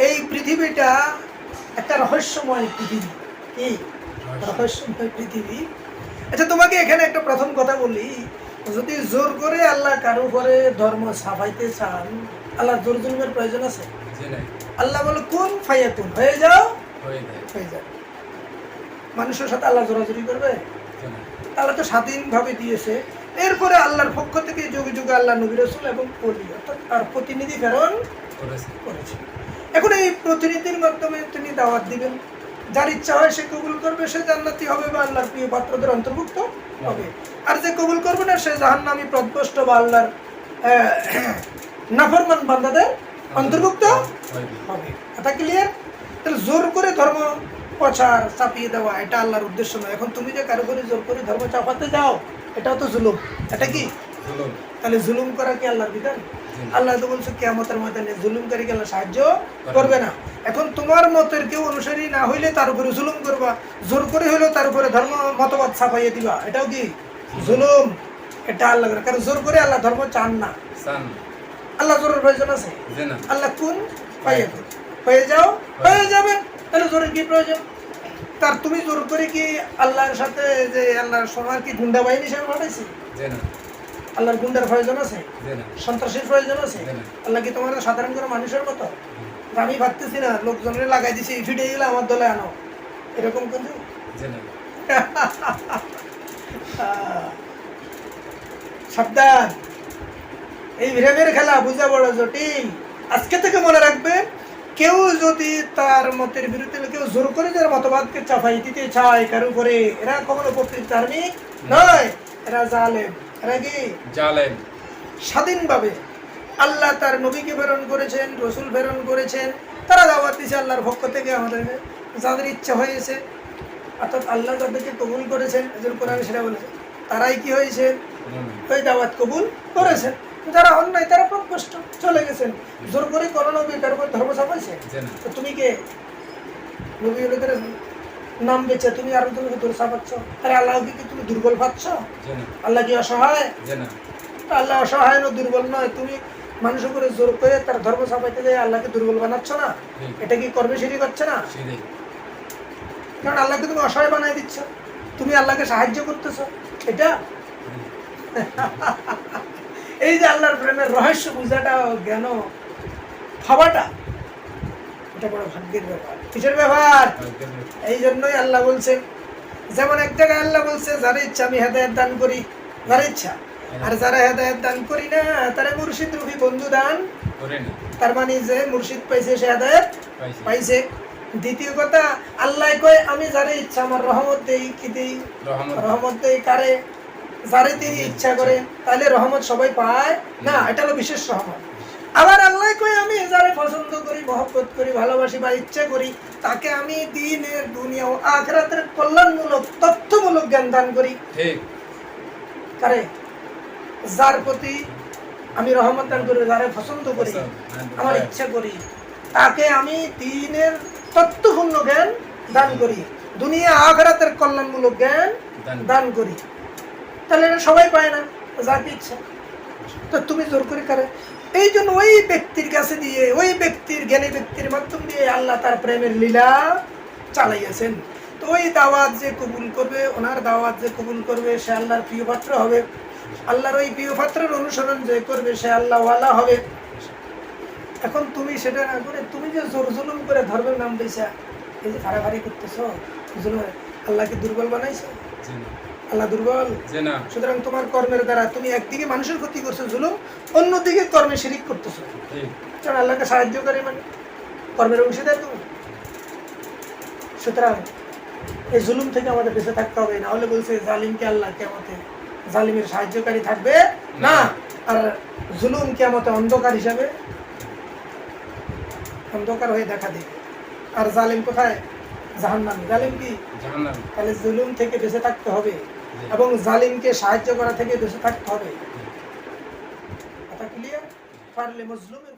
এই পৃথিবীটা একটা রহস্যময় পৃথিবী। কি রহস্যময় পৃথিবী? আচ্ছা, তোমাকে এখানে একটা প্রথম কথা বলি, যদি জোর করে আল্লাহ কারো করে ধর্ম ছাপাইতে চান, আল্লাহ জোর জুলুমের প্রয়োজন আছে? আল্লাহ বলে কোন ফাইয়া কোন, হয়ে যাও, হয়ে যাও। মানুষের সাথে আল্লাহ জোরাজুরি করবে? আল্লাহ তো স্বাধীনভাবে দিয়েছে। এরপরে আল্লাহর পক্ষ থেকে যুগে যুগে আল্লাহ নবী রাসূল এবং ওলি অর্থাৎ তার প্রতিনিধি প্রেরণ করেছে। এখন এই প্রতিনিধির মাধ্যমে তিনি দাওয়াত দিবেন, যার ইচ্ছা হয় সে কবুল করবে, সে জান্নাতি হবে বা আল্লাহর প্রিয় পাত্রদের অন্তর্ভুক্ত হবে। আর যে কবুল করবে না সে জাহান্নামী পথভ্রষ্ট বা আল্লাহর নাফরমান বান্দাদের অন্তর্ভুক্ত হবে। কথা ক্লিয়ার? তাহলে জোর করে ধর্ম প্রচার চাপিয়ে দেওয়া এটা আল্লাহর উদ্দেশ্য নয়। এখন তুমি যে কারো করে জোর করে ধর্ম চাপাতে যাও, এটাও তো জুলুম। এটা কি জুলুম? তাহলে জুলুম করা কি আল্লাহর বিধান? আল্লাহ তো বলছে কিয়ামতের ময়দানে জুলুমকারীকে আল্লাহ সাহায্য করবে না। এখন তোমার মতের কেউ অনুসারী না হইলে তার উপরে জুলুম করবা, জোর করে হইলেও তার উপরে ধর্ম মতবাদ ছাপাইয়ে দিবা, এটাও কি জুলুম? এটা আল্লাহ, কারণ জোর করে আল্লাহ ধর্ম চান না। আল্লাহ জোরের প্রয়োজন আছে? আল্লাহ কোন পাইয়ে হয়ে যাও, হয়ে যাবে। তাহলে জোরের কি প্রয়োজন? তার তুমি জোর করে কি আল্লাহর সাথে যে আল্লাহর সবার কি গুন্ডা বাহিনী হিসেবে পাঠাইছি? আল্লাহর গুন্ডার প্রয়োজন আছে? সন্ত্রাসীর প্রয়োজন আছে? আল্লাহ কি তোমার সাধারণ কোনো মানুষের মতো? আমি ভাবতেছি না লোকজনের লাগাই দিছি ফিটে গেলে আমার দলে আনো, এরকম কিন্তু সাবধান। এই প্রেমের খেলা বুঝা বড় জটিল। আজকে থেকে মনে রাখবে, কেউ যদি তার মতের বিরুদ্ধে কেউ জোর করে যার মতবাদকে চাপাই দিতে চায় কারো করে, এরা কখনো প্রকৃত ধার্মিক নয়, এরা জালেম। এরা কি জালেম? স্বাধীনভাবে আল্লাহ তার নবীকে প্রেরণ করেছেন, রসুল প্রেরণ করেছেন, তারা দাওয়াত দিয়েছে আল্লাহর পক্ষ থেকে আমাদের যাদের ইচ্ছা হয়েছে, অর্থাৎ আল্লাহ তাদেরকে কবুল করেছেন, কোরআনে সেটা বলেছে, তারাই কি হয়েছে ওই দাওয়াত কবুল করেছেন। যারা অন্যায় তারা প্রকৃষ্ট চলে গেছেন। জোর করে কোন নবী কারো ধর্ম চাপাইছে? তো তুমি কে নবী নাম বেচে তুমি আরো তুমি দূর চাপাচ্ছ? আরে আল্লাহকে কি তুমি দুর্বল পাচ্ছ? আল্লাহ কি অসহায়? আল্লাহ অসহায় না, দুর্বল নয়। তুমি মানুষ করে জোর করে তার ধর্ম চাপাইতে যায় আল্লাহকে দুর্বল বানাচ্ছ না? এটা কি কর্মে শিরিক হচ্ছে না? কারণ আল্লাহকে তুমি অসহায় বানাই দিচ্ছ, তুমি আল্লাহকে সাহায্য করতেছ। এটা এই যে আল্লাহর প্রেমের রহস্য বুঝাটা, জ্ঞান হওয়াটা, এটা বড় ভাগ্যের ব্যাপার। কিসের ব্যাপার? এই জন্যই আল্লাহ বলছেন, যেমন এক জায়গায় আল্লাহ বলছে যারা ইচ্ছা আমি হেদায়েত দান করি, যারা ইচ্ছা, আর যারা হেদায়েত দান করি না তারা মুর্শিদ রূপী বন্ধু দান করে না। তার মানে যে মুর্শিদ পাইছে সে হেদায়েত পাইছে। দ্বিতীয় কথা, আল্লাহ কয় আমি যারা ইচ্ছা আমার রহমত দেই, কি দেই? রহমত দেই কারে? যারে তিনি ইচ্ছা করে। তাহলে রহমত সবাই পায় না, এটা হলো বিশেষ রহমত। আবার আল্লাহ কয় আমি যারে পছন্দ করি, মহব্বত করি, ভালোবাসি বা ইচ্ছা করি, তাকে আমি দ্বীনের দুনিয়া ও আখিরাতের কল্যাণমূলক তথ্যমূলক জ্ঞান দান করি। ঠিক কারে? যার প্রতি আমি রহমত দান করি, যারে পছন্দ করি, আমার ইচ্ছা করি, তাকে আমি দ্বীনের তথ্যপূর্ণ জ্ঞান দান করি, দুনিয়া আখিরাতের কল্যাণমূলক জ্ঞান দান করি। তাহলে এটা সবাই পায় না, যাকে ইচ্ছা। তো তুমি জোর করে কারে? এই জন্য ওই ব্যক্তির কাছে দিয়ে, ওই ব্যক্তির জ্ঞানী ব্যক্তির মাধ্যম দিয়ে আল্লাহ তার প্রেমের লীলা চালাইয়াছেন। তো ওই দাওয়াত যে কবুল করবে, ওনার দাওয়াত যে কবুল করবে সে আল্লাহর প্রিয় পাত্র হবে। আল্লাহর ওই প্রিয় পাত্রের অনুসরণ যে করবে সে আল্লাহওয়ালা হবে। এখন তুমি সেটা না করে তুমি যে জোর জুলুম করে ধর্মের নাম দিয়েছা, এই যে ফাড়াফাড়ি করতেছো, আল্লাহকে দুর্বল বানাইছো? আল্লাহ দুর্বল? সুতরাং তোমার কর্মের দ্বারা তুমি একদিকে মানুষের ক্ষতি করছো জুলুম, অন্যদিকে কর্মে শিরিক করতেছো। কারণ আল্লাহকে সাহায্যকারী মানে কর্মের অংশীদার তুমি। সুতরাং এই জুলুম থেকে আমাদের বেঁচে থাকতে হবে, না হলে বলছে জালিমকে আল্লাহ কিয়ামতে জালিমের সাহায্যকারী থাকবে না, আর জুলুম কিয়ামতে অন্ধকার হিসাবে অন্ধকার হয়ে দেখা দেবে। আর জালিম কোথায়? জাহান্নামে। জালিম কি? জাহান্নামে। তাহলে জুলুম থেকে বেঁচে থাকতে হবে এবং জালিমকে সাহায্য করা থেকে বেঁচে থাকতে হবে। কথা ক্লিয়ার? পারলে মজলুমের